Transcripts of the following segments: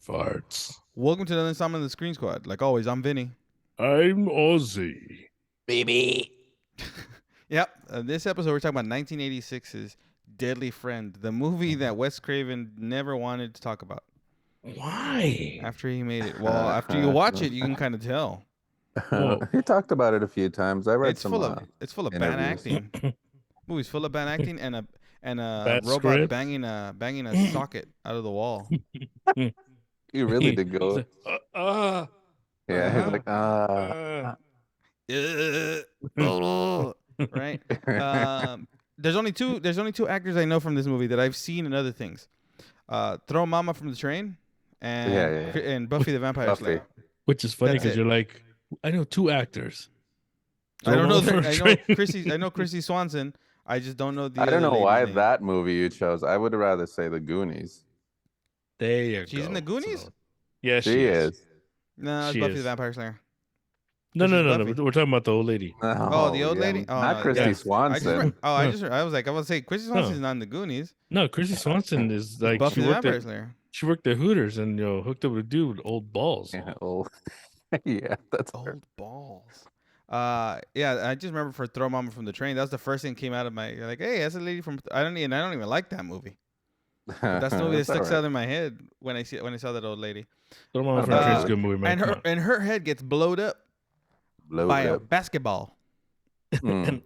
Farts. Welcome to another installment of the Screen Squad. Like always, I'm Vinny. I'm Ozzy. Baby. Yep. This episode, we're talking about 1986's Deadly Friend, the movie that Wes Craven never wanted to talk about Why? after he made it. Well, after you watch it, you can kind of tell. Well, He talked about it a few times. I read It's some. full of bad interviews. acting. Movie's full of bad acting and a Bad robot script. banging a socket out of the wall. He really did go. He's like, Yeah, he's like, Right. There's only two actors I know from this movie that I've seen in other things. Throw Mama from the Train and Yeah. and Buffy the Vampire Buffy. Slayer. which is funny That's because it. you're like, I know two actors. I don't know. Throw Mama from the Train. I know Chrissy Swanson. I just don't know the. I don't other know why lady's name. that movie you chose. I would rather say The Goonies. There you go. She's in the Goonies? So, yeah, She is. No, it's She Buffy is. the Vampire Slayer. No. Buffy. We're talking about the old lady. Oh, the old yeah, lady. Oh, not no, Christy yeah. Swanson. I was like, I was say Chrissy Swanson's not in the Goonies. No, Chrissy Swanson is like Buffy she the worked Vampire at Slayer. Hooters and hooked up with a dude with old balls. Yeah, old. Yeah, that's her. Old balls. Yeah, I just remember for Throw Mama from the Train. That was the first thing that came out of my like. Hey, that's a lady from. I don't even like that movie. But that's the movie that sticks out in my head when I saw that old lady. Throw Mama from the Train is a good movie, man. And her head gets blowed up Blowed by a up. basketball. Mm.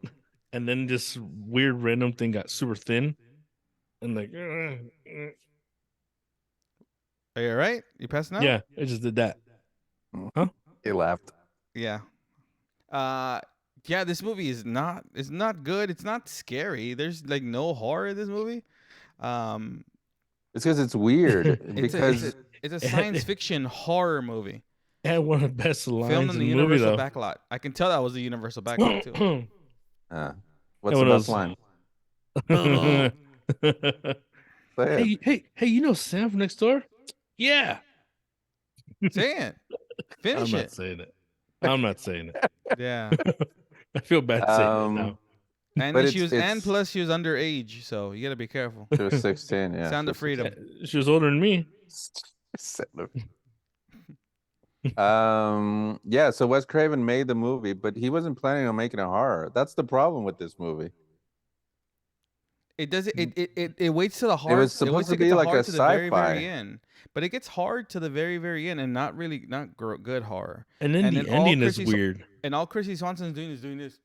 and then this weird random thing got super thin, and like, Are you all right? You passing out? yeah, it just did that. He laughed. Yeah. Yeah, this movie is not good. It's not scary. There's like no horror in this movie. It's because it's weird. It's a science fiction horror movie. It had one of the best lines Filmed in in the the movie, Universal though. backlot. I can tell that was the Universal backlot too. What's what the else? best line? Say it. hey, you know Sam from next door? Yeah. Say it. Finish I'm it. not saying it. I'm not saying it. Yeah. I feel bad saying it now. And But then she was it's- plus she was underage, so you gotta be careful. She was 16, yeah. Sound of she was freedom. She was older than me. 16. Yeah, so Wes Craven made the movie, but he wasn't planning on making a horror. That's the problem with this movie. It doesn't. It waits to the hard. was supposed waits to get be like hard a to the very, sci-fi. very end, but it gets hard to the very, very end, and not good horror. And then And the then all ending is Chrissy- weird. And all Chrissy Swanson's doing is doing this.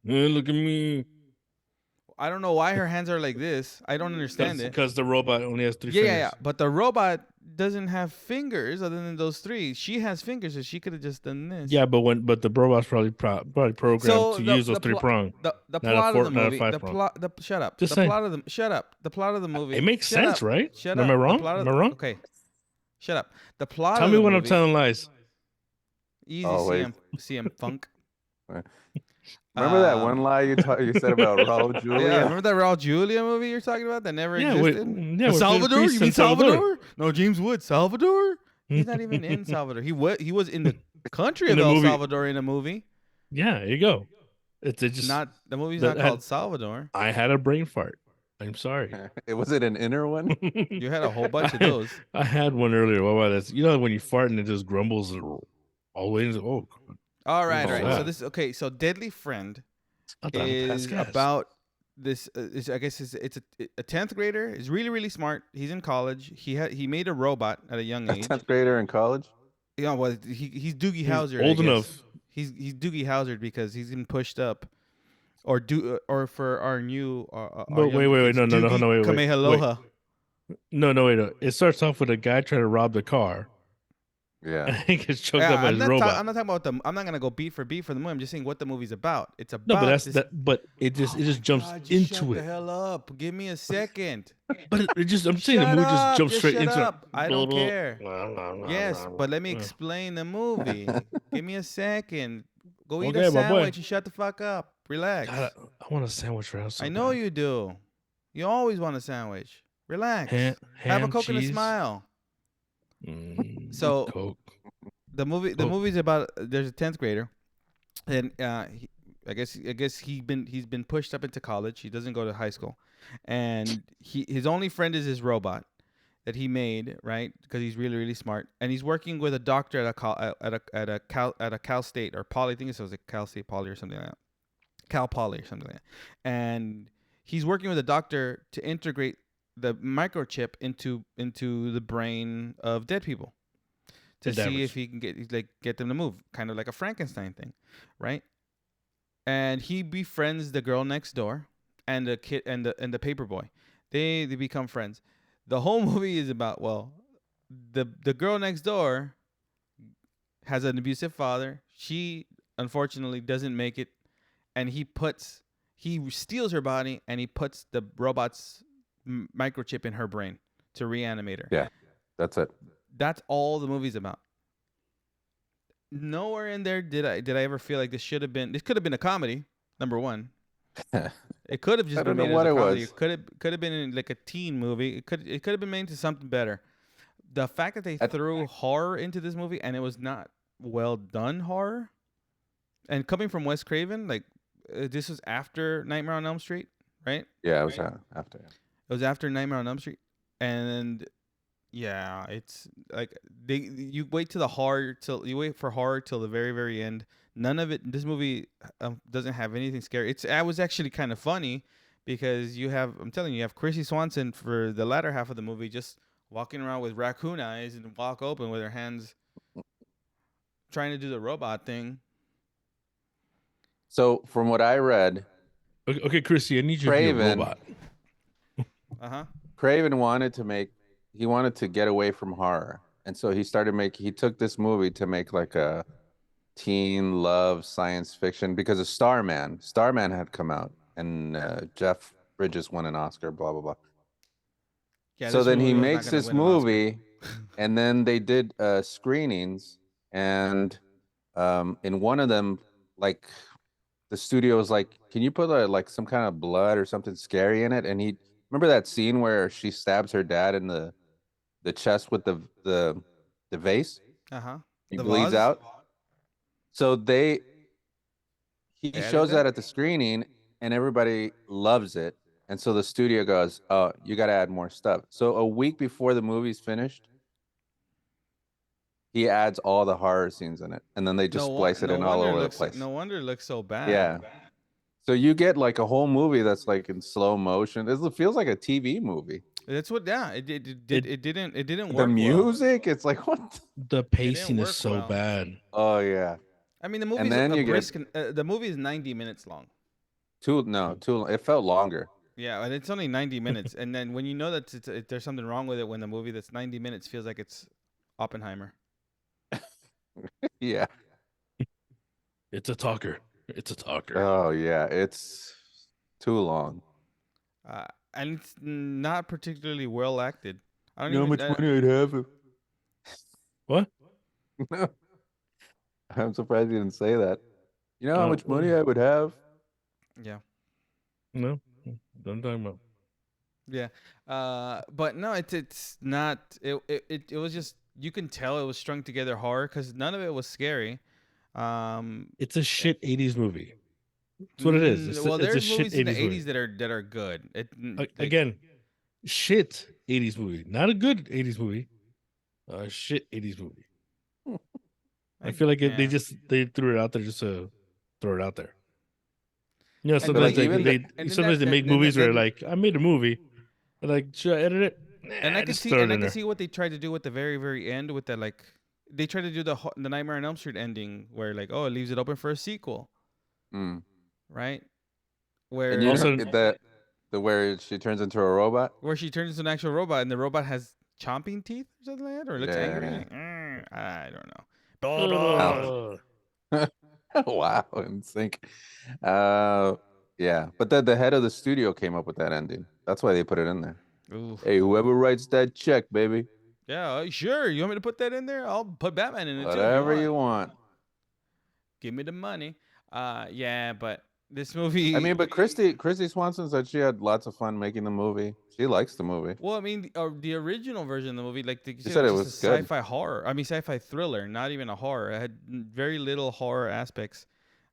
Look at me. I don't know why her hands are like this. I don't understand it. Because the robot only has 3 Yeah, fingers. yeah. But the robot doesn't have fingers other than those 3. She has fingers, so she could have just done this. Yeah, but the robot's probably programmed So to the- use those the 3 plo- prong. The Not a plot four- of the not a movie. five The prong. plot. Shut up. Just the saying. plot of the shut up. The plot of the movie. It makes Shut sense, up. right? Shut Am up. I The wrong? plot of Am I wrong? Okay. Shut up. The plot. Tell of me the when I'm movie- telling lies. Easy, Oh, wait. CM Funk. Remember that one lie you said about Raul Julia? Yeah, remember that Raul Julia movie you're talking about that never Yeah, wait, existed? yeah, with Salvador? Priest You and mean Salvador. Salvador? No, James Wood. Salvador? He's not even in Salvador. He was in the country In of the El movie. Salvador in a movie. Yeah, here you go. It's just Not the movie's that not had- called Salvador. I had a brain fart. I'm sorry. Was it an inner one? You had a whole bunch of those. I had one earlier. What was that? When you fart and it just grumbles always. Oh, All right, all right. Yeah. So this okay. So Deadly Friend I thought it is passed gas. about this. I guess it's a 10th grader. He's really really smart. He's in college. He made a robot at a young A age. 10th grader in college? Yeah, well, he's Doogie He's Howser. I old guess. enough. He's Doogie Howser because he's been pushed up, or for our new. But wait, no, wait. Kamehameha. No. It starts off with a guy trying to rob the car. Yeah. And he gets choked Yeah, up by I'm his not robot. I'm not talking about the. I'm not gonna go beat for beat for the movie. I'm just saying what the movie's about. It's about. No, but that's this, that. But it just jumps God, just into shut it. the hell up! Give me a second. But it just I'm saying Shut the movie up, just jumps straight shut into up. I don't care. it. Yes, but let me explain the movie. Give me a second. Go eat Okay, a my boy. sandwich and shut the fuck up. Relax. God, I want a sandwich right now. so I know bad. you do. You always want a sandwich. Relax. Ham, Have a Coke and a cheese. smile. So- Coke. The movie's about there's a 10th grader, and I guess he's been pushed up into college. He doesn't go to high school, and his only friend is his robot. that he made, right? Because he's really really smart, and he's working with a doctor at a Cal State or Poly. I think it was a Cal State Poly or something like that. Cal Poly or something like that. And he's working with a doctor to integrate the microchip into the brain of dead people to see if he can get them to move, kind of like a Frankenstein thing, right? And he befriends the girl next door and the kid and the paper boy. They become friends. The whole movie is about, well, the girl next door has an abusive father. She unfortunately doesn't make it, and he steals her body and he puts the robot's microchip in her brain to reanimate her. Yeah, that's it. That's all the movie's about. Nowhere in there did I ever feel like this could have been a comedy. Number one, it could have just been made as a comedy. It could have been in like a teen movie. It could have been made into something better. The fact that they threw horror into this movie and it was not well done horror, and coming from Wes Craven, like this was after Nightmare on Elm Street, right? Yeah, it was after. It was after Nightmare on Elm Street, and yeah, it's like you wait for horror till the very very end. None of it. This movie doesn't have anything scary. I was actually kind of funny because I'm telling you have Chrissy Swanson for the latter half of the movie just walking around with raccoon eyes and walk open with her hands, trying to do the robot thing. So from what I read, okay, Chrissy, I need you to be a robot. Craven wanted to get away from horror, and so he took this movie to make like a teen love science fiction because of Starman. Starman had come out, and Jeff Bridges won an Oscar. Blah blah blah. Yeah, so then he makes this movie, and then they did screenings, and in one of them, like the studio was like, "Can you put like some kind of blood or something scary in it?" And he remember that scene where she stabs her dad in the chest with the vase. He bleeds out. So he shows that at the screening, and everybody loves it. And so the studio goes, "Oh, you got to add more stuff." So a week before the movie's finished, he adds all the horror scenes in it, and then they just splice it in all over the place. No wonder it looks so bad. Yeah. So you get like a whole movie that's like in slow motion. It feels like a TV movie. That's what. Yeah, it didn't work. The music, it's like what? The pacing is so bad. Oh yeah. I mean, the the movie is 90 minutes long. It felt longer. Yeah, and it's only 90 minutes. And then when you know that there's something wrong with it, when the movie that's 90 minutes feels like it's Oppenheimer. Yeah. It's a talker. It's a talker. Oh yeah, it's too long. And it's not particularly well acted. I don't know how much money I'd have. What? No. I'm surprised you didn't say that. You know how much money I would have? Yeah. No. Don't talk about. Yeah. But no, it's not. It was just, you can tell it was strung together horror because none of it was scary. It's a shit 80s movie. That's what it is. There's a shit movies in the 80s movie. that are good. Again, shit 80s movie, not a good 80s movie. Shit 80s movie. I feel like they threw it out there just to throw it out there. You know, sometimes they make movies where like, I made a movie, but like, should I edit it? And I can see what they tried to do at the very very end with that, like they tried to do the Nightmare on Elm Street ending where like, oh, it leaves it open for a sequel. Right? Where and also where she turns into a robot? Where she turns into an actual robot and the robot has chomping teeth or something like that, or looks angry. Like, I don't know. Wow, in sync. Yeah. But the head of the studio came up with that ending. That's why they put it in there. Ooh. Hey, whoever writes that check, baby. Yeah, sure. You want me to put that in there? I'll put Batman in it. Whatever you want. Give me the money. Yeah, but this movie. I mean, but Christy Swanson said she had lots of fun making the movie. She likes the movie. Well, I mean, the original version of the movie, like she said, it was good. Sci-fi horror. I mean, sci-fi thriller, not even a horror. It had very little horror aspects.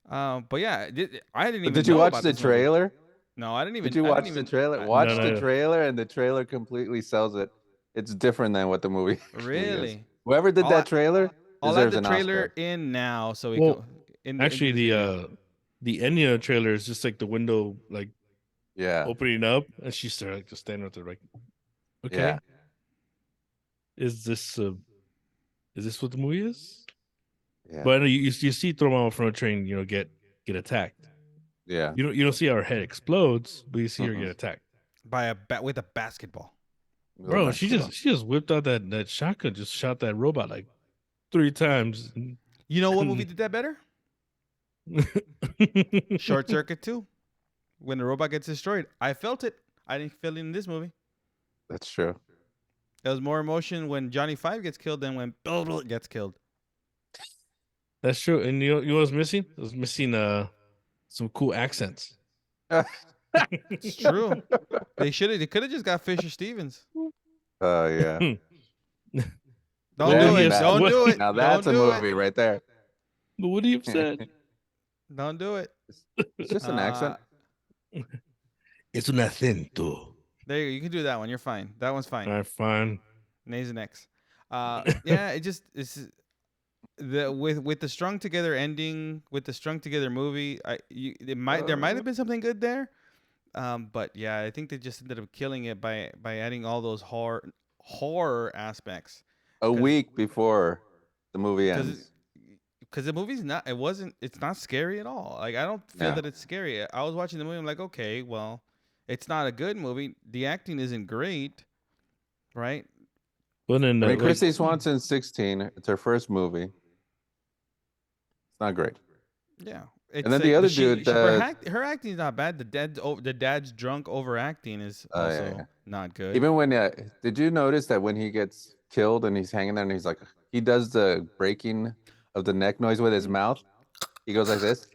But yeah, I didn't even. Did you watch the trailer? No, I didn't even. Did you watch the trailer? Watch the trailer, and the trailer completely sells it. It's different than what the movie actually is. Really? Whoever did I'll that add- trailer I'll add deserves the an trailer Oscar. in now, so we Well, can. In Actually, into this video. the Enya trailer is just like the window like Yeah. opening up, and she's there like just standing right there, like, okay, Yeah. is this what the movie is? Yeah. But I know you see Dormammu from a train, get attacked. Yeah. You don't see her head explodes, but you see her get attacked. by a bat with a basketball. Bro, she just whipped out that shotgun, just shot that robot like 3 times. You know what movie did that better? Short Circuit 2. When the robot gets destroyed, I felt it. I didn't feel it in this movie. That's true. There was more emotion when Johnny Five gets killed than when Bill gets killed. That's true. And you know what's missing? It was missing some cool accents. It's true. They could have just got Fisher Stevens. Oh yeah. Don't Yeah, do it. that- Don't do it. Now that's a Don't do movie it. right there. But what do you said? Don't do it. It's just an accent. It's un acento. There you go. You can do that one. You're fine. That one's fine. All right, fine. Nays and X. Yeah, it's the with the strung together ending, with the strung together movie. There might have been something good there, but yeah, I think they just ended up killing it by adding all those horror aspects. A week before the movie ends. Because the movie's not. It's not scary at all. Like I don't feel Yeah. that it's scary. I was watching the movie. I'm like, okay, well, it's not a good movie. The acting isn't great, right? But then, I mean, Christy Swanson's 16. It's her first movie. It's not great. Yeah. And then the other dude, her acting is not bad. The dad's drunk overacting is Oh, also yeah. not good. Even when did you notice that when he gets killed and he's hanging there and he's like he does the breaking of the neck noise with his mouth? He goes like this.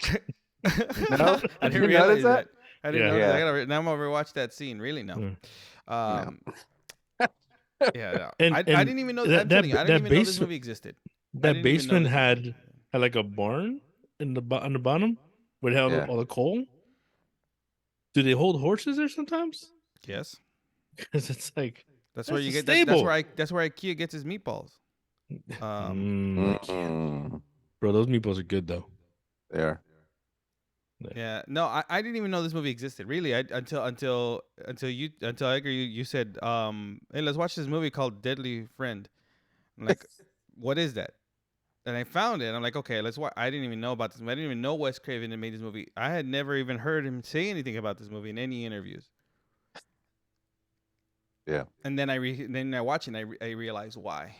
No? I Did didn't you realize notice that. that? I didn't Yeah. know that. Yeah. Now I'm gonna rewatch that scene. Really, no. Yeah. Yeah, no. And- I and didn't even know that- I'm telling you, I that didn't even know this basement- movie existed. that didn't even know basement this had like a barn on the bottom where they had all the coal. Do they hold horses there sometimes? Yes, Because it's like that's where That's you a get. stable. That's where IKEA gets his meatballs. Bro, those meatballs are good though. There. Yeah, no, I didn't even know this movie existed. Really, until Edgar, you said, hey, let's watch this movie called Deadly Friend. I'm like, what is that? And I found it. I'm like, okay, let's watch. I didn't even know about this. I didn't even know Wes Craven had made this movie. I had never even heard him say anything about this movie in any interviews. Yeah. And then I watch it and I realize why.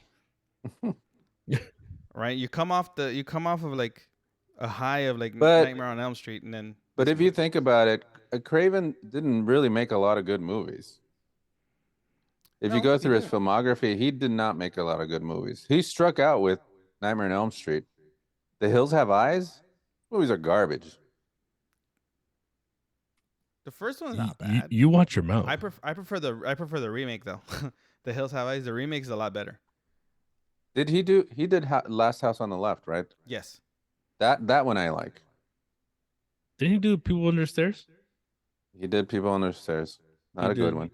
Right? You come off of like a high of like But- Nightmare on Elm Street, and then But if you think about it, Craven didn't really make a lot of good movies. If you No, go he through his didn't. filmography, he did not make a lot of good movies. He struck out with Nightmare on Elm Street. The Hills Have Eyes? Movies are garbage. the first one's not You, bad. you watch your mouth. I prefer the remake though. The Hills Have Eyes. The remake is a lot better. He did Last House on the Left, right? Yes. That one I like. Didn't he do People Under Stairs? He did People on the Stairs. Not He a good did. one.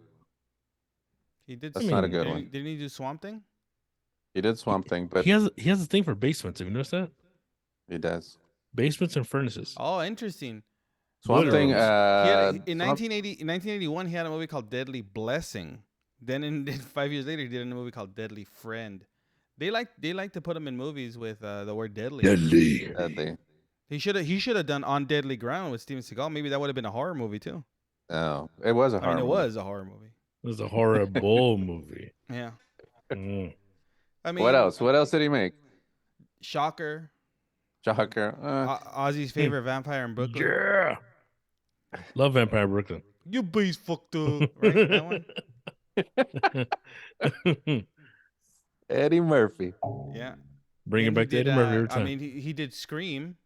He did. That's not a good didn't one. Didn't he do Swamp Thing? He did Swamp Thing, but He has a thing for basements. Have you noticed that? he does. Basements and furnaces. Oh, interesting. Swamp Thing. He had, in Swamp- 1981, he had a movie called Deadly Blessing. Then 5 years later, he did a movie called Deadly Friend. They like to put him in movies with the word deadly. Deadly. He should have done On Deadly Ground with Steven Seagal. Maybe that would have been a horror movie too. No, it was a I horror mean, it movie. was a horror movie. It was a horrible movie. Yeah. Mm. I mean, What else? What else did he make? Shocker. Shocker. Ozzy's favorite vampire in Brooklyn. Yeah. Love Vampire Brooklyn. You beast fucked up. Right? That one? Eddie Murphy. Yeah. Bring it And he back to did, Eddie Murphy every I time. mean, he did Scream,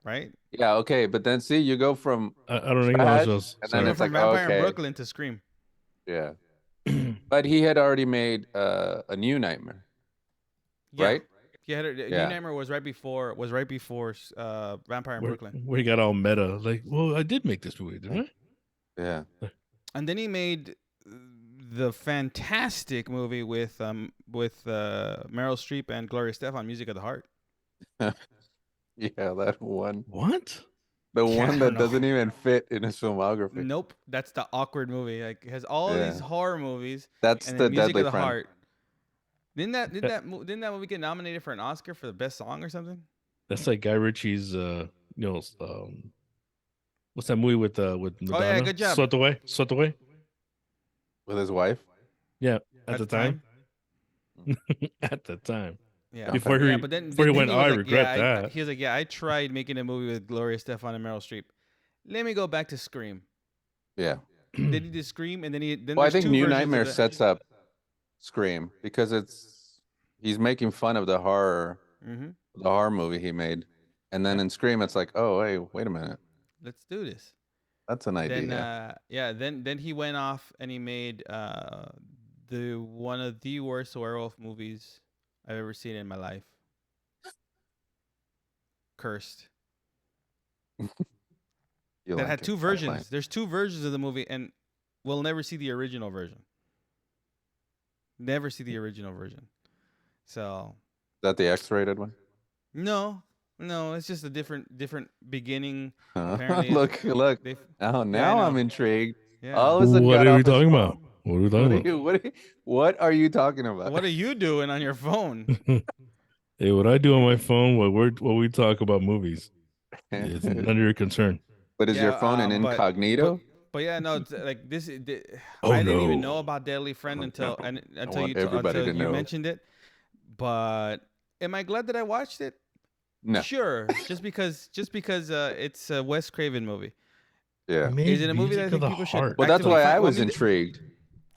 right? Yeah, okay, but then see, you go from I don't think Trash, that was and So then he went it's from like, Vampire okay. in Brooklyn to Scream. yeah, but he had already made a New Nightmare, Yeah. right? Yeah, New Yeah. Nightmare was right before Vampire in Brooklyn. where he got all meta. Like, well, I did make this movie, didn't I? Yeah, And then he made the fantastic movie with Meryl Streep and Gloria Estefan, Music of the Heart. Yeah, that one. What? The Yeah, I one don't that know. doesn't even fit in his filmography. Nope, that's the awkward movie. Like it has all Yeah. these horror movies That's and the then Music Deadly of the Friend. Heart. Didn't that movie get nominated for an Oscar for the best song or something? That's like Guy Ritchie's. What's that movie with Madonna? Oh, yeah, good job. Swept Away. With his wife. Yeah, at the time. At the time. Yeah. Before Yeah, he but then before he then went, was "Oh, I like, regret yeah, that." he was like, yeah, I tried making a movie with Gloria Estefan and Meryl Streep. Let me go back to Scream. Yeah. Then he did Scream, and then Well, I there's think two New versions of Nightmare that. sets up Scream because he's making fun of the horror movie he made, and then in Scream it's like, oh, hey, wait a minute, Let's do this. that's an idea. Then he went off and he made one of the worst werewolf movies I've ever seen in my life. Cursed. You That like had it. two That's versions. fine. There's two versions of the movie, and we'll never see the original version. Never see the original version. So Is that the X-rated one? no, it's just a different beginning. Apparently, look. They, Oh, I now know. I'm intrigued. yeah. All of a sudden, What got are off we his talking phone. about? What are we talking about? What are you talking about? What are you doing on your phone? Hey, what I do on my phone when we talk about movies, it's none of your concern. But is your Yeah, phone an incognito? But yeah, no, it's like this. Oh, I didn't even no. know about Deadly Friend Oh, until no. until want everybody to you know. mentioned it. But am I glad that I watched it? No. Sure, just because it's a Wes Craven movie. Yeah. Is it a movie that I think people should? Well, that's actively why find? I Well, was mean, intrigued.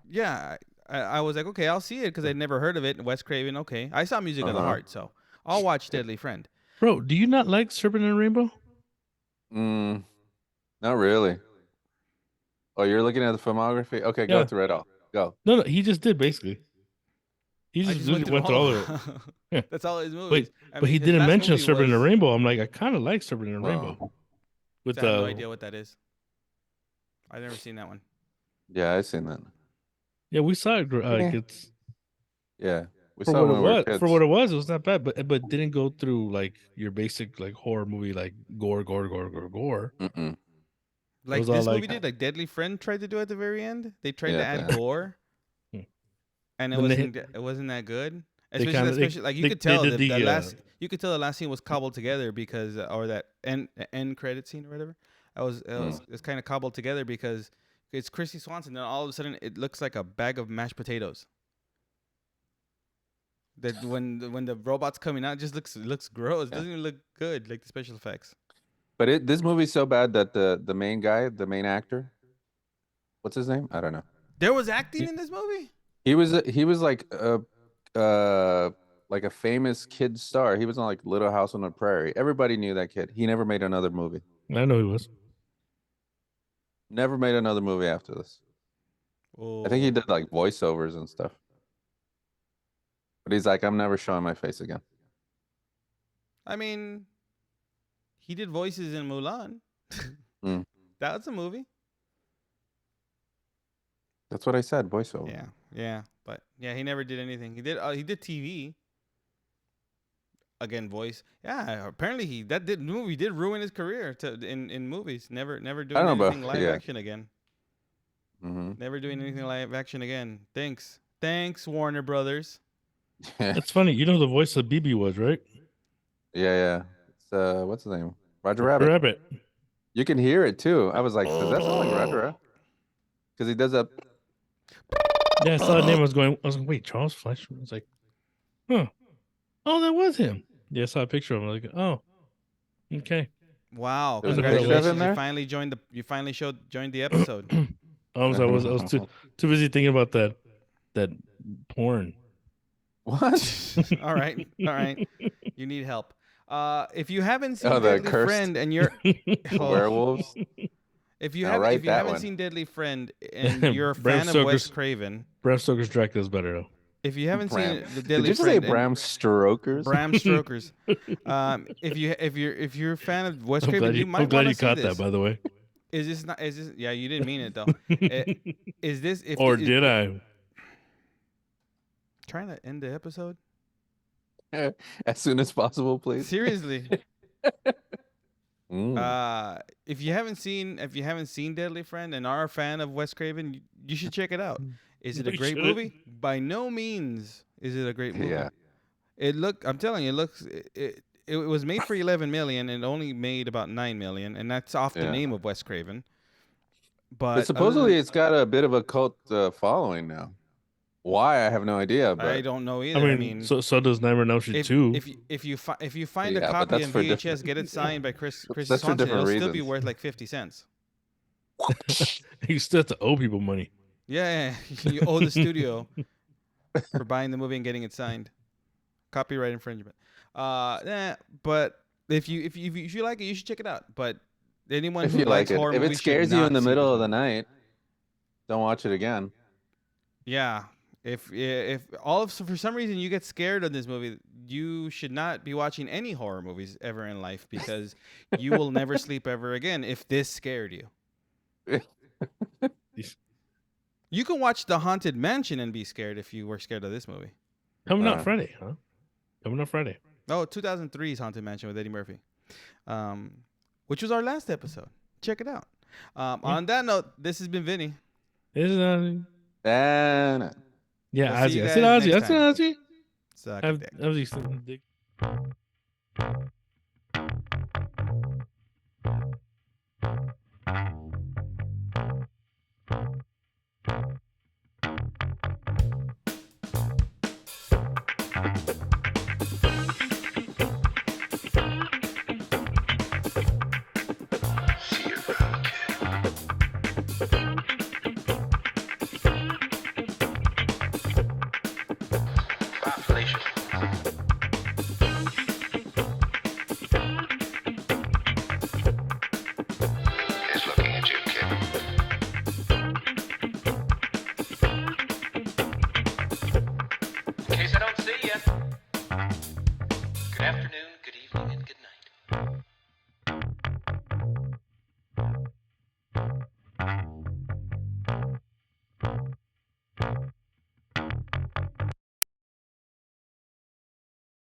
Yeah, I was like, okay, I'll see it because I'd never heard of it. Wes Craven, okay. I saw Music of the Uh-huh. Heart, so I'll watch Deadly Friend. Bro, do you not like Serpent and Rainbow? Not really. Oh, you're looking at the filmography? Okay, go Yeah. through it all. Go. No, he just did basically. He I just just went through all of it. Yeah. That's all his movies. But he his didn't last mention movie Serpent and was- Rainbow. I'm like, I kind of like Serpent and Well, Rainbow. With I have no idea what that is. I've never seen that one. Yeah, I've seen that. yeah, we saw it. Yeah. It's Yeah. We for saw it what when it we were was. kids. For what it was not bad. But didn't go through like your basic like horror movie like gore. Mm-mm. Like was all this movie like- did, like Deadly Friend tried to do at the very end. They tried to Yeah, add yeah. gore, Hmm. and Then it wasn't that good. They Especially, kinda- like you they- could they tell did the the, last you could tell the last scene was cobbled together because or that end credit scene or whatever. It's kind of cobbled together because it's Christy Swanson. Then all of a sudden it looks like a bag of mashed potatoes. That when the robot's coming out, it just looks gross. It Yeah. doesn't even look good, like the special effects. But this movie's so bad that the main guy, the main actor, what's his name? I don't know. There was acting in this movie. He was like a famous kid star. He was on like Little House on the Prairie. Everybody knew that kid. He never made another movie. I know he was. Never made another movie after this. I think he did like voiceovers and stuff. But he's like, I'm never showing my face again. I mean, he did voices in Mulan. Mm. That was a movie. That's what I said, voiceover. Yeah, but yeah, he never did anything. He did TV. Again, voice. Yeah, apparently movie did ruin his career in movies. Never doing I don't know, anything but- live yeah. action again. Mm-hmm. Never doing anything live action again. Thanks, Warner Brothers. It's funny. You know who the voice of BB was, right? Yeah. It's what's his name? Roger Rabbit. Rabbit. You can hear it too. I was like, does that sound like Roger Rabbit? Because he does that. Yeah, I saw the name. I was like, wait, Charles Fleishman. I was like, huh. Oh, that was him. Yeah, I saw a picture of him. I was like, oh, okay. Wow! There's a picture of Congratulations! him there? You finally joined the episode. I was too busy thinking about that porn. What? All right. You need help. If you haven't seen Oh, the Deadly cursed Friend and you're Werewolves? if you I'll haven't write if you that haven't one. seen Deadly Friend and you're a Bram fan of Wes Stoker's- Craven, Bram Stoker's Dracula's better though. if you haven't Bram. seen the Did Deadly you just say Friend, and- Bram Stokers? Bram Stokers, if you're a fan of Wes I'm Craven, glad you you, might I'm glad want you to see caught this. that, by the way. Is this not? Is this? Yeah, you didn't mean it though. Is this? If Or is- did I? trying to end the episode? As soon as possible, please. Seriously. Mm. If you haven't seen Deadly Friend and are a fan of Wes Craven, you should check it out. Is it a We great should. movie? By no means is it a great movie. Yeah. I'm telling you, it was made for 11 million and only made about 9 million, and that's off the Yeah. name of Wes Craven. But But supposedly it's got a bit of a cult following now. Why, I have no idea. But I don't know I either. mean, so does Nightmare on Elm Street if, 2. if you find a Yeah, but copy that's in for VHS, different- get it signed by Chris That's for Swanson, it'll different still be reasons. worth like 50 cents. You still have to owe people money. Yeah, you owe the studio for buying the movie and getting it signed. Copyright infringement. But if you like it, you should check it out. But anyone if who you like likes it, horror if it movies should scares you not in the see middle this of the movie. night, don't watch it again. Yeah. If for some reason you get scared of this movie, you should not be watching any horror movies ever in life because you will never sleep ever again if this scared you. You can watch The Haunted Mansion and be scared if you were scared of this movie. Coming out Uh. Friday, huh? Coming out Friday. Oh, 2003's Haunted Mansion with Eddie Murphy, which was our last episode. Check it out. On that note, this has been Vinny. Is And yeah, We'll see you Ozzy. I said guys Ozzy. I next said time. Ozzy. Suck a dick. Ozzy still dick. Population.